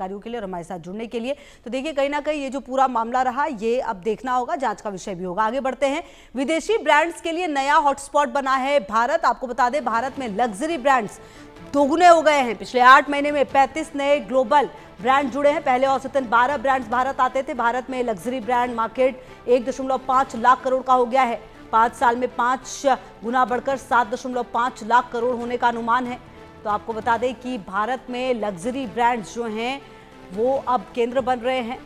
कार्यों के लिए और हमारे साथ जुड़ने के लिए। तो देखिए, कहीं ना कहीं ये जो पूरा मामला रहा, ये अब देखना होगा, जांच का विषय भी होगा। आगे बढ़ते हैं। विदेशी ब्रांड्स के लिए नया हॉटस्पॉट बना है भारत। आपको बता दें, भारत में लग्जरी ब्रांड्स दोगुने हो गए हैं। पिछले 8 महीने में 35 नए ग्लोबल ब्रांड जुड़े हैं। पहले औसतन 12 ब्रांड्स भारत आते थे। भारत में luxury brand market 1.5 lakh crore का हो गया है। 5 साल में 5 गुना बढ़कर 7.5 लाख करोड़ होने का अनुमान है। तो आपको बता दें कि भारत में लग्जरी ब्रांड्स जो हैं वो अब केंद्र बन रहे हैं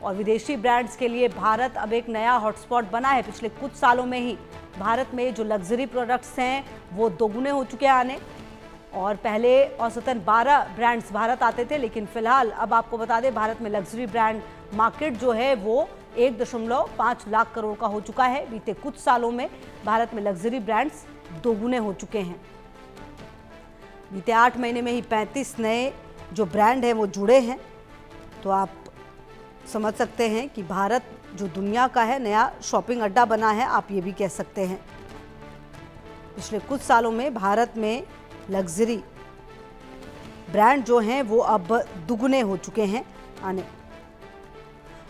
और विदेशी ब्रांड्स के लिए भारत अब एक नया हॉटस्पॉट बना है। पिछले कुछ सालों में ही भारत में जो लग्जरी प्रोडक्ट्स हैं वो दोगुने हो चुके हैं आने, और पहले औसतन 12 ब्रांड्स भारत आते थे, लेकिन फिलहाल अब आपको बता दें भारत में लग्जरी ब्रांड मार्केट जो है वो 1.5 लाख करोड़ का हो चुका है। बीते कुछ सालों में भारत में लग्जरी ब्रांड्स दोगुने हो चुके हैं। बीते 8 महीने में ही 35 नए जो ब्रांड हैं वो जुड़े हैं। तो आप समझ सकते हैं कि भारत जो दुनिया का है नया शॉपिंग अड्डा बना है, आप ये भी कह सकते हैं। पिछले कुछ सालों में भारत में लग्जरी ब्रांड जो हैं वो अब दुगने हो चुके हैं आने।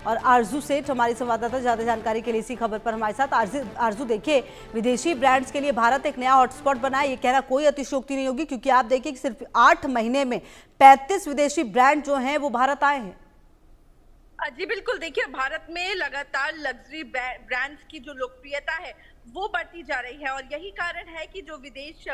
और आरजू सेठ हमारी संवाददाता ज्यादा जानकारी के लिए इसी खबर पर हमारे साथ। आरजू, देखिए, विदेशी ब्रांड्स के लिए भारत एक नया हॉटस्पॉट बना है, ये कहना कोई अतिशयोक्ति नहीं होगी, क्योंकि आप देखिए कि सिर्फ 8 महीने में 35 विदेशी ब्रांड जो हैं वो भारत आए हैं। जी बिल्कुल, देखिए, भारत में लगातार लग्जरी ब्रांड्स की जो लोकप्रियता है वो बढ़ती जा रही है और यही कारण है कि जो विदेशी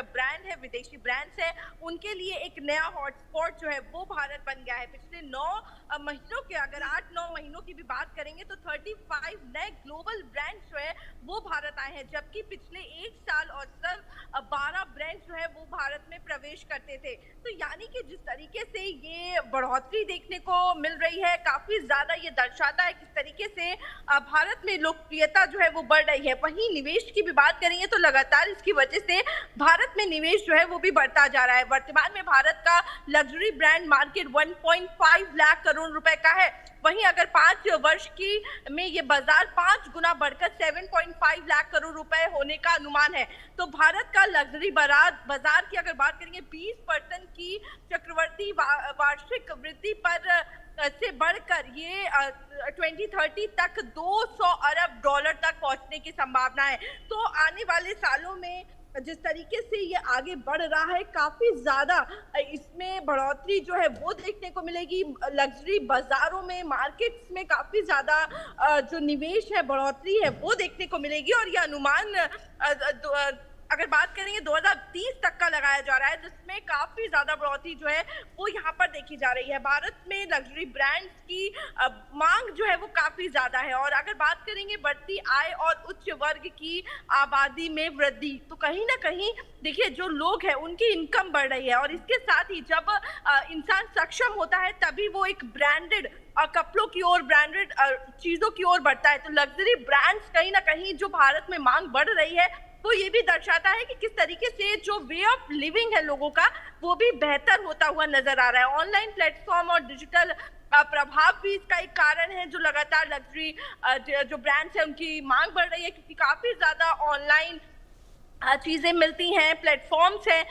ब्रांड्स हैं, उनके लिए एक नया हॉटस्पॉट जो है वो भारत बन गया है। पिछले 9 महीनों के, अगर 8-9 महीनों की भी बात करेंगे तो 35 नए ग्लोबल ब्रांड्स जो है वो भारत आए हैं, जबकि पिछले 1 साल और सिर्फ 12 ब्रांड्स जो है वो भारत में प्रवेश करते थे। तो यानी कि जिस तरीके से ये बढ़ोतरी देखने को मिल रही है, काफी ज्यादा ये दर्शाता है किस तरीके से भारत में लोकप्रियता जो है वो बढ़ रही है। वहीं निवेश की भी बात करेंगे तो लगातार इसकी वजह से भारत में निवेश जो है वो भी बढ़ता जा रहा है। वर्तमान में भारत का luxury brand market 1.5 lakh crore रुपए का है। वहीं अगर 5 वर्ष की में ये बाजार 5 गुना बढ़कर 7.5 लाख करोड़ रुपए होने का अनुमान है। तो भारत का लग्जरी बाजार की अगर बात करेंगे 20% की चक्रवर्ती वार्षिक वृद्धि पर से बढ़कर ये 2030 तक 200 अरब डॉलर तक पहुंचने की संभावना है। तो आने वाले सालों में जिस तरीके से ये आगे बढ़ रहा है, काफी ज्यादा इसमें बढ़ोतरी जो है वो देखने को मिलेगी। लग्जरी बाजारों में, मार्केट्स में काफी ज्यादा जो निवेश है, बढ़ोतरी है वो देखने को मिलेगी और ये अनुमान अगर बात करेंगे 2030 तक का लगाया जा रहा है, जिसमें काफी ज्यादा बढ़ोतरी जो है वो यहाँ पर देखी जा रही है। भारत में लग्जरी ब्रांड्स की मांग जो है वो काफी ज्यादा है और अगर बात करेंगे बढ़ती आय और उच्च वर्ग की आबादी में वृद्धि, तो कहीं ना कहीं देखिए जो लोग हैं उनकी इनकम बढ़ रही है और इसके साथ ही जब इंसान सक्षम होता है तभी वो एक ब्रांडेड कपड़ों की ओर, ब्रांडेड चीजों की ओर बढ़ता है। तो लग्जरी ब्रांड्स कहीं ना कहीं जो भारत में मांग बढ़ रही है वो ये भी दर्शाता है कि किस तरीके से जो वे ऑफ लिविंग है लोगों का वो भी बेहतर होता हुआ नजर आ रहा है। ऑनलाइन प्लेटफॉर्म और डिजिटल प्रभाव भी इसका एक कारण है, जो लगातार लग्जरी जो ब्रांड्स है उनकी मांग बढ़ रही है, क्योंकि काफी ज्यादा ऑनलाइन चीजें मिलती हैं, प्लेटफॉर्म्स हैं,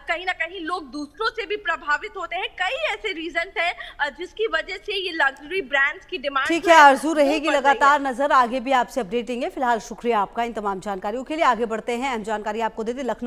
कहीं ना कहीं लोग दूसरों से भी प्रभावित होते हैं। कई ऐसे रीजंस हैं जिसकी वजह से ये लग्जरी ब्रांड्स की डिमांड ठीक है आरजू, रहेगी लगातार नजर, आगे भी आपसे अपडेट देंगे। फिलहाल शुक्रिया आपका इन तमाम जानकारियों के लिए। आगे बढ़ते हैं, अहम जानकारी आपको देते लखनऊ